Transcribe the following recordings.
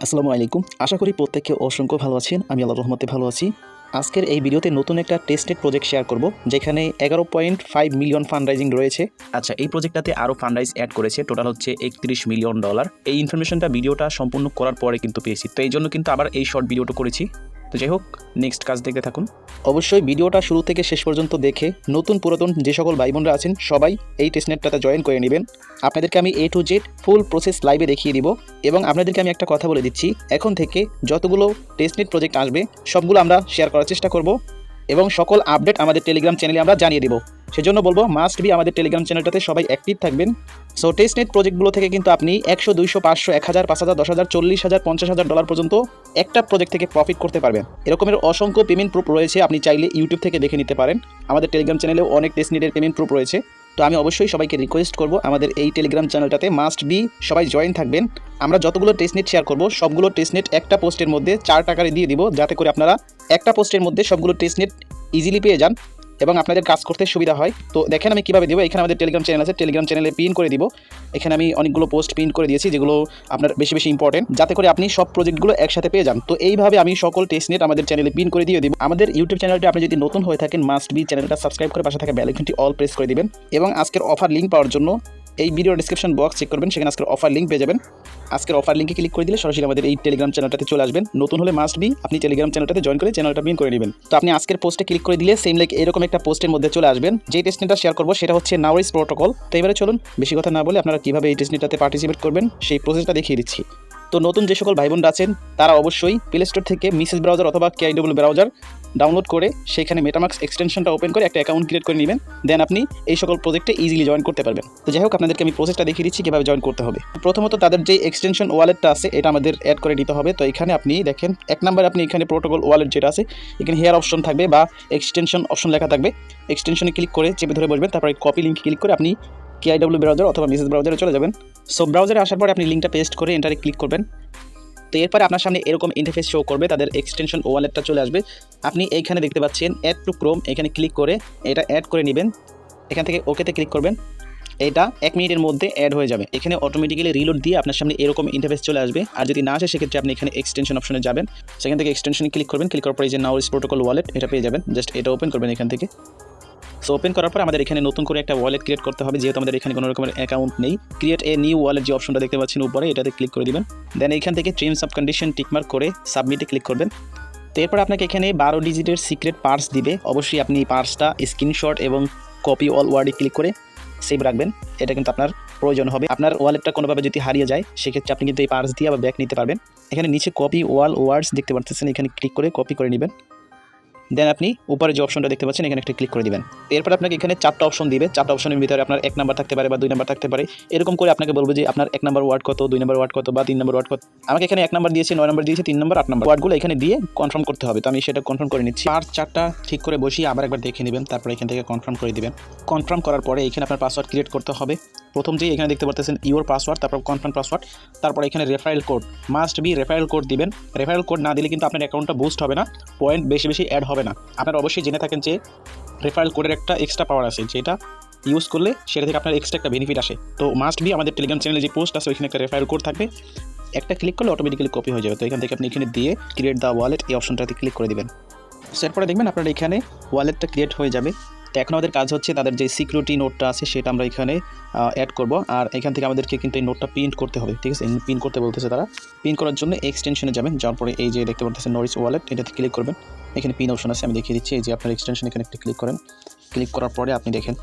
আসসালামু আলাইকুম। আশা করি প্রত্যেকে অসংখ্য ভালো আছেন। আমি আল্লাহর রহমতে ভালো আছি। আজকের এই ভিডিওতে নতুন একটা টেস্টেড প্রজেক্ট শেয়ার করব, যেখানে 11.5 মিলিয়ন ফান্ড রাইজিং রয়েছে। আচ্ছা, এই প্রজেক্টটাতে আরও ফান্ড রাইজ অ্যাড করেছে, টোটাল হচ্ছে $31 মিলিয়ন। এই ইনফরমেশনটা ভিডিওটা সম্পূর্ণ করার পরে কিন্তু পেয়েছি, তো এই জন্য কিন্তু আবার এই শর্ট ভিডিওটা করেছি। তো যাই হোক, নেক্সট কাজ দেখতে থাকুন। অবশ্যই ভিডিওটা শুরু থেকে শেষ পর্যন্ত দেখে নতুন পুরাতন যে সকল ভাই বোনরা আছেন সবাই এই টেস্টনেটটাতে জয়েন করে নেবেন। আপনাদেরকে আমি A to Z full process লাইভে দেখিয়ে দিব এবং আপনাদেরকে আমি একটা কথা বলে দিচ্ছি, এখন থেকে যতগুলো টেস্টনেট প্রজেক্ট আসবে সবগুলো আমরা শেয়ার করার চেষ্টা করব এবং সকল আপডেট আমাদের টেলিগ্রাম চ্যানেলে আমরা জানিয়ে দেব। সেজন্য বলবো মাস্ট বি আমাদের টেলিগ্রাম চ্যানেলটাতে সবাই অ্যাক্টিভ থাকবেন। সো টেস্টনেট প্রজেক্টগুলো থেকে কিন্তু আপনি 100, 200, 500, 1000, 5000, 10000, 40000, $50,000 পর্যন্ত একটা প্রজেক্ট থেকে প্রফিট করতে পারবেন। এরকমের অসংখ্য পেমেন্ট প্রুফ রয়েছে, আপনি চাইলে ইউটিউব থেকে দেখে নিতে পারেন। আমাদের টেলিগ্রাম চ্যানেলেও অনেক টেস্টনেটের পেমেন্ট প্রুফ রয়েছে। তো আমি অবশ্যই সবাইকে রিকোয়েস্ট করব আমাদের এই টেলিগ্রাম চ্যানেলটাতে মাস্ট বি সবাই জয়েন থাকবেন। আমরা যতগুলো টেস্টনেট শেয়ার করব সবগুলো টেস্টনেট একটা পোস্টের মধ্যে 4 টাকায় দিয়ে দিব, যাতে করে আপনারা একটা পোস্টের মধ্যে সবগুলো টেস্টনেট ইজিলি পেয়ে যান এবং আপনাদের কাজ করতে সুবিধা হয়। তো দেখেন আমি কীভাবে দেবো। এখানে আমাদের টেলিগ্রাম চ্যানেল আছে, টেলিগ্রাম চ্যানেলে পিন করে দিব। এখানে আমি অনেকগুলো পোস্ট পিন করে দিয়েছি যেগুলো আপনার বেশি বেশি ইম্পর্টেন্ট, যাতে করে আপনি সব প্রজেক্টগুলো একসাথে পেয়ে যান। তো এইভাবে আমি সকল টেস্টনেট আমাদের চ্যানেলে পিন করে দিয়ে দিব। আমাদের ইউটিউব চ্যানেলটি আপনি যদি নতুন হয়ে থাকেন মাস্ট বি চ্যানেলটা সাবস্ক্রাইব করে পাশে থাকা বেল আইকনটি অল প্রেস করে দিবেন এবং আজকের অফার লিঙ্ক পাওয়ার জন্য এই ভিডিও ডিসক্রিপশন বক্স চেক করবেন, সেখানে আজকের অফার লিঙ্ক পেয়ে যাবেন। আজকের অফার লিঙ্কে ক্লিক করে দিলে সরাসরি আমাদের এই টেলিগ্রাম চ্যানেলটাতে চলে আসবেন। নতুন হলে মাস্ট বি আপনি টেলিগ্রাম চ্যানেলটাতে জয়েন করে চ্যানেলটা পিন করে নেবেন। তো আপনি আজকের পোস্টে ক্লিক করে দিলে সেম লাইক এরকম একটা পোস্টের মধ্যে চলে আসবেন। যে টেস্টনেটটা শেয়ার করবো সেটা হচ্ছে নাওরিস প্রোটোকল। তো এবারে চলুন বেশি কথা না বলে আপনারা কীভাবে এই টেস্টনেটটাতে পার্টিসিপেট করবেন সেই প্রসেসটা দেখিয়ে দিচ্ছি। তো নতুন যে সকল ভাই বোনরা আছেন তারা অবশ্যই প্লে স্টোর থেকে মিসেস ব্রাউজার অথবা KIW ব্রাউজার ডাউনলোড করে সেখানে মেটামাক্স এক্সটেনশনটা ওপেন করে একটা অ্যাকাউন্ট ক্রিয়েট করে নেবেন। দেন আপনি এই সকল প্রজেক্টে ইজিলি জয়েন করতে পারবেন। তো যাই হোক, আপনাদেরকে আমি প্রসেসটা দেখিয়ে দিচ্ছি কীভাবে জয়েন করতে হবে। প্রথমত তাদের যে এক্সটেনশন ওয়ালেটটা আছে এটা আমাদের অ্যাড করে নিতে হবে। তো এখানে আপনি দেখেন 1 নম্বরে আপনি এখানে প্রোটোকল ওয়ালেট যেটা আছে এখানে হেয়ার অপশন থাকবে বা এক্সটেনশন অপশন লেখা থাকবে। এক্সটেনশনে ক্লিক করে চেপে ধরে বসবেন, তারপরে কপি লিঙ্কে ক্লিক করে আপনি KIW ব্রাউজার অথবা মিসেস ব্রাউজারে চলে যাবেন। সো ব্রাউজারে আসার পরে আপনি লিঙ্কটা পেস্ট করে এন্টারে ক্লিক করবেন। তো এরপরে আপনার সামনে এরকম ইন্টারফেস শো করবে, তাদের এক্সটেনশন ওয়ালেটটা চলে আসবে। আপনি এইখানে দেখতে পাচ্ছেন অ্যাড টু ক্রোম, এখানে ক্লিক করে এটা অ্যাড করে নেবেন। এখান থেকে ওকেতে ক্লিক করবেন, এটা 1 মিনিটের মধ্যে অ্যাড হয়ে যাবে। এখানে অটোমেটিক্যালি রিলোড দিয়ে আপনার সামনে এরকম ইন্টারফেস চলে আসবে। আর যদি না আসে সেক্ষেত্রে আপনি এখানে এক্সটেনশন অপশনে যাবেন, সেখান থেকে এক্সটেনশনে ক্লিক করবেন। ক্লিক করার পরে যে নাওরিস প্রোটোকল ওয়ালেট এটা পেয়ে যাবেন। জাস্ট এটা ওপেন করবেন এখান থেকে। সো ওপেন করার পর আমাদের এখানে নতুন করে একটা ওয়ালেট ক্রিয়েট করতে হবে, যেহেতু আমাদের এখানে কোনো রকমের অ্যাকাউন্ট নেই। ক্রিয়েট এ নিউ ওয়ালেট যে অপশনটা দেখতে পাচ্ছেন উপরে, এটাতে ক্লিক করে দিবেন। দেন এখান থেকে টার্মস অফ কন্ডিশন টিকমার্ক করে সাবমিটে ক্লিক করবেন। তো এরপর আপনাকে এখানে 12 ডিজিটের সিক্রেট পার্স দিবে। অবশ্যই আপনি পার্সটা স্ক্রিনশট এবং কপি অল ওয়ার্ডে ক্লিক করে সেভ রাখবেন। এটা কিন্তু আপনার প্রয়োজন হবে। আপনার ওয়ালেটটা কোনোভাবে যদি হারিয়ে যায় সেক্ষেত্রে আপনি কিন্তু এই পার্স দিয়ে আবার ব্যাক নিতে পারবেন। এখানে নিচে কপি ওয়াল ওয়ার্ডস দেখতে পাচ্ছেন, এখানে ক্লিক করে কপি করে নেবেন। দেন আপনি উপরে যে অপশনটা দেখতে পাচ্ছেন এখানে একটা ক্লিক করে দিবেন। এরপর আপনাকে এখানে 4টা অপশন দিবে। 4টা অপশনের ভিতরে আপনার 1 নাম্বার থাকতে পারে বা 2 নাম্বার থাকতে পারে। এরকম করে আপনাকে বলবে যে আপনার 1 নাম্বার ওয়ার্ড কত, 2 নাম্বার ওয়ার্ড কত বা 3 নাম্বার ওয়ার্ড কত। আমাকে এখানে 1 নাম্বার দিয়েছে, 9 নাম্বার দিয়েছে, 3 নাম্বার, 8 নাম্বার ওয়ার্ডগুলো এখানে দিয়ে কনফার্ম করতে হবে। তো আমি সেটা কনফার্ম করে নিচ্ছি। আর 4টা ঠিক করে বসিয়ে আবার একবার দেখে নেবেন, তারপর এখান থেকে কনফার্ম করে দিবেন। কনফার্ম করার পরে এখানে আপনার পাসওয়ার্ড ক্রিয়েট করতে হবে। প্রথম যে এখানে দেখতে পাচ্ছেন ইওর পাসওয়ার্ড, তারপর কনফার্ম পাসওয়ার্ড, তারপর এখানে referral code must be referral code দিবেন। রেফারেল কোড না দিলে কিন্তু আপনার অ্যাকাউন্টটা বুস্ট হবে না, পয়েন্ট বেশি বেশি অ্যাড হবে না। আপনারা অবশ্যই জেনে থাকেন যে রেফারেল কোডের একটা এক্সট্রা পাওয়ার আছে, যেটা ইউজ করলে সেটা থেকে আপনার এক্সট্রা একটা বেনিফিট আসে। তো মাস্ট বি আমাদের টেলিগ্রাম চ্যানেলে যে পোস্ট আছে ওইখানে একটা রেফারেল কোড থাকবে, একটা ক্লিক করলে অটোমেটিক্যালি কপি হয়ে যাবে। তো এখান থেকে আপনি এখানে দিয়ে ক্রিয়েট দ্য ওয়ালেট এই অপশনটাতে ক্লিক করে দিবেন। এরপরে দেখবেন আপনার এখানে ওয়ালেটটা ক্রিয়েট হয়ে যাবে। তো এখন আমাদের কাজ হচ্ছে তাদের যে সিকিউরিটি নোটটা আছে সেটা আমরা এখানে অ্যাড করব। আর এখান থেকে আমাদেরকে কিন্তু এই নোটটা প্রিন্ট করতে হবে, ঠিক আছে? প্রিন্ট করতে বলতেছে তারা। প্রিন্ট করার জন্য এক্সটেনশনে যাবেন, যাওয়ার পরে এই যে দেখতে পাচ্ছেন নরিস ওয়ালেট, এটাতে ক্লিক করবেন। এখানে পিন অপশন আছে, আমি দেখিয়ে দিচ্ছি। এই যে আপনার এক্সটেনশন এখানে একটা ক্লিক করেন। ক্লিক করার পরে আপনি দেখেন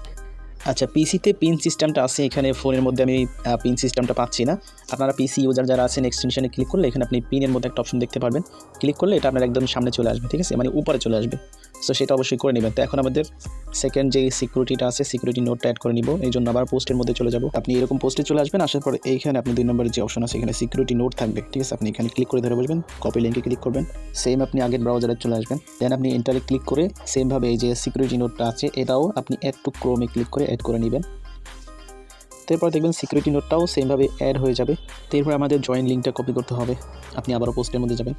আচ্ছা পিসিতে পিন সিস্টেমটা আছে, এখানে ফোনের মধ্যে আমি পিন সিস্টেমটা পাচ্ছি না। আপনারা পিসি ইউজার যারা আছেন এক্সটেনশনে ক্লিক করলে এখানে আপনি পিনের মধ্যে একটা অপশন দেখতে পারবেন। ক্লিক করলে এটা আপনার একদম সামনে চলে আসবে, ঠিক আছে? মানে উপরে চলে আসবে। সো সেটা অবশ্যই করে নেবেন। তো এখন আমাদের সেকেন্ড যে সিকিউরিটিটা আছে সিকিউরিটি নোটটা অ্যাড করে নিব। এই জন্য আবার পোস্টের মধ্যে চলে যাব। আপনি এরকম পোস্টে চলে আসবেন, আসার পরে এইখানে আপনি 2 নম্বরের যে অপশন আছে এখানে সিকিউরিটি নোট থাকবে, ঠিক আছে? আপনি এখানে ক্লিক করে ধরে বসবেন, কপি লিঙ্কে ক্লিক করবেন। সেম আপনি আগের ব্রাউজারে চলে আসবেন। দেন আপনি এন্টারে ক্লিক করে সেমভাবে এই যে সিকিউরিটি নোটটা আছে এটাও আপনি অ্যাড টু ক্রোমে ক্লিক করে অ্যাড করে নেবেন। তারপর দেখবেন সিকিউরিটি নোটটাও সেমভাবে অ্যাড হয়ে যাবে। তারপর আমাদের জয়েন লিঙ্কটা কপি করতে হবে। আপনি আবারও পোস্টের মধ্যে যাবেন,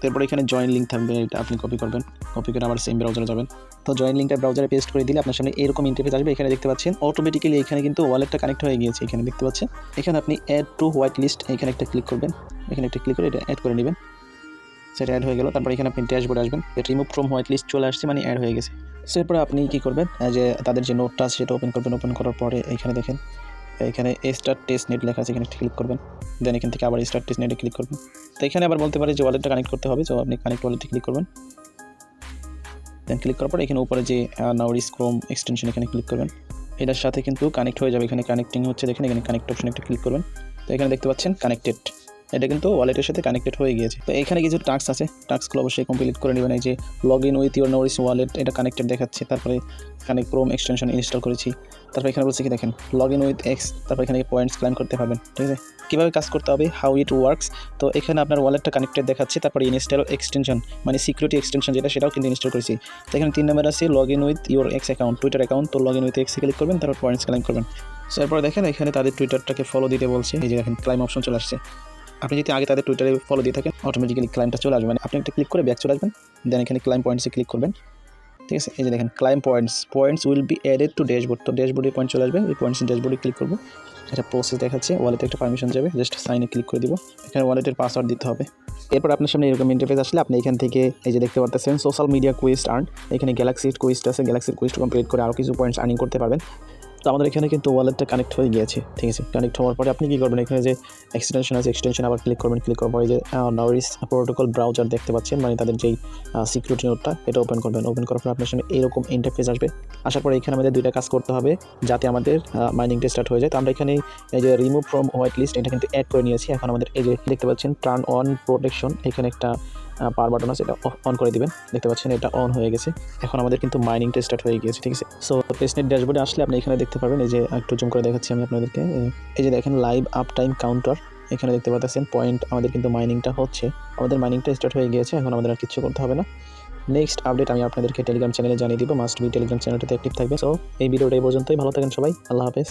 তারপর এখানে জয়েন লিঙ্ক থাকবে, এটা আপনি কপি করবেন। কপি করে আবার সেম ব্রাউজারে যাবেন। তো জয়েন লিঙ্কটা ব্রাউজারে পেস্ট করে দিলে আপনার সামনে এরকম ইন্টারফেস আসবে। এখানে দেখতে পাচ্ছেন অটোমেটিক্যালি এখানে কিন্তু ওয়ালেটটা কানেক্ট হয়ে গিয়েছে, এখানে দেখতে পাচ্ছেন। এখানে আপনি অ্যাড টু হোয়াইট লিস্ট এখানে একটা ক্লিক করবেন। এখানে একটা ক্লিক করে এটা অ্যাড করে নেবেন। সেটা অ্যাড হয়ে গেল। তারপর এখানে আপনি ড্যাশবোর্ডে আসবেন, রিমুভ ফ্রম হোয়াইট লিস্ট চলে আসছে, মানে অ্যাড হয়ে গেছে। সো এরপরে আপনি কী করবেন, যে তাদের যে নোটটা আছে সেটা ওপেন করবেন। ওপেন করার পরে এখানে দেখেন, এখানে স্টার্ট টেস্ট নেট লেখা আছে, এখানে ক্লিক করবেন। দেন এখান থেকে আবার স্টার্ট টেস্ট নেটে ক্লিক করবেন। তো এখানে আবার বলতে পারি যে ওয়ালেটটা কানেক্ট করতে হবে, সো আপনি কানেক্ট ওয়ালেটে ক্লিক করবেন। দেন ক্লিক করার পরে এখানে উপরে যে নাউরিস ক্রোম এক্সটেনশন এখানে ক্লিক করবেন। এটার সাথে কিন্তু কানেক্ট হয়ে যাবে। এখানে কানেক্টিং হচ্ছে, দেখেন এখানে কানেক্ট অপশন একটা ক্লিক করবেন। তো এখানে দেখতে পাচ্ছেন কানেক্টেড, এটা কিন্তু ওয়ালেটের সাথে কানেক্টেড হয়ে গিয়েছে। তো এখানে কিছু টাস্ক আছে, টাস্কগুলো অবশ্যই কমপ্লিট করে নেবেন। এই যে log in with your Nauris wallet, এটা কানেক্টেড দেখাচ্ছে। তারপরে এখানে ক্রোম এক্সটেনশন ইনস্টল করেছি। তারপর এখানে বলছে কি দেখেন লগ ইন উইথ এক্স, তারপর এখানে পয়েন্টস ক্লাইম করতে পারবেন। ঠিক আছে, কীভাবে কাজ করতে হবে, হাউ ইট ওয়ার্কস। তো এখানে আপনার ওয়ালেটটা কানেক্টেড দেখাচ্ছে। তারপরে ইনস্টল এক্সটেনশন, মানে সিকিউরিটি এক্সটেনশন যেটা, সেটাও কিন্তু ইনস্টল করেছি। তো এখানে 3 নম্বর আছে log in with your x account, Twitter account. তো লগ ইন উইথ এক্সে ক্লিক করবেন, তারপর পয়েন্টস ক্লাইম করবেন। সো এরপর দেখেন এখানে তাদের টুইটারটাকে ফলো দিতে বলছে। এই যে দেখেন ক্লাইম অপশন চলে আসছে। আপনি যদি আগে তাদের টুইটারে ফলো দিয়ে থাকেন, অটোমেটিক্যালি ক্লাইমটা চলে আসবে। মানে আপনি একটা ক্লিক করে ব্যাক চলে আসবেন, দেন এখানে ক্লাইম পয়েন্টসে ক্লিক করবেন। ঠিক আছে, এই যে দেখেন claim points will be added to dashboard. তো ড্যাশবোর্ডে পয়েন্ট চলে আসবে, এই পয়েন্টস ড্যাশবোর্ডে ক্লিক করবো। এটা প্রসেস দেখাচ্ছে, ওয়ালেটে একটা পারমিশন যাবে, জাস্ট সাইনে ক্লিক করে দিব। এখানে ওয়ালেটের পাসওয়ার্ড দিতে হবে। এরপর আপনার সামনে এরকম ইন্টারফেস আসলে আপনি এখান থেকে এই যে দেখতে পাচ্ছেন সোশ্যাল মিডিয়া কুইস্ট আর্ন, এখানে গ্যালাক্সির কুইস্ট আছে। গ্যালাক্সির কুইস্ট কমপ্লিট করে আরও কিছু পয়েন্টস আর্নিং করতে পারবেন। তো আমাদের এখানে কিন্তু ওয়ালেটটা কানেক্ট হয়ে গিয়েছে। ঠিক আছে, কানেক্ট হওয়ার পরে আপনি কী করবেন, এখানে যে এক্সটেনশন আছে, এক্সটেনশন আবার ক্লিক করবেন। ক্লিক করার পরে যে নাউরিস প্রোটোকল ব্রাউজার দেখতে পাচ্ছেন, মানে তাদের যেই সিকিউরিটি নোটটা, এটা ওপেন করবেন। ওপেন করার পর আপনার সামনে এইরকম ইন্টারফেস আসবে। আসার পরে এখানে আমাদের দুইটা কাজ করতে হবে যাতে আমাদের মাইনিংটা স্টার্ট হয়ে যায়। তো আমরা এখানে এই যে রিমুভ ফ্রম হোয়াইট লিস্ট, এটা কিন্তু অ্যাড করে নিয়েছি। এখন আমাদের এই যে দেখতে পাচ্ছেন টার্ন অন প্রোটেকশন, এখানে একটা পাওয়ার বাটন আছে, এটা অন করে দিবেন। দেখতে পাচ্ছেন এটা অন হয়ে গেছে। এখন আমাদের কিন্তু মাইনিংটা স্টার্ট হয়ে গিয়েছে। ঠিক আছে, সো টেস্টনেট ড্যাশবোর্ডে আসলে আপনি এখানে দেখতে পারবেন, এই যে একটু জুম করে দেখাচ্ছি আমি আপনাদেরকে। এই যে দেখেন লাইভ আপ টাইম কাউন্টার, এখানে দেখতে পাচ্ছেন পয়েন্ট, আমাদের কিন্তু মাইনিংটা হচ্ছে। আমাদের মাইনিংটা স্টার্ট হয়ে গিয়েছে। এখন আমাদের আর কিছু করতে হবে না। নেক্সট আপডেট আমি আপনাদেরকে টেলিগ্রাম চ্যানেলে জানিয়ে দিব। মাস্ট বি টেলিগ্রাম চ্যানেলটাতে অ্যাক্টিভ থাকবে। সো এই ভিডিওটা এই পর্যন্তই। ভালো থাকেন সবাই, আল্লাহ হাফেজ।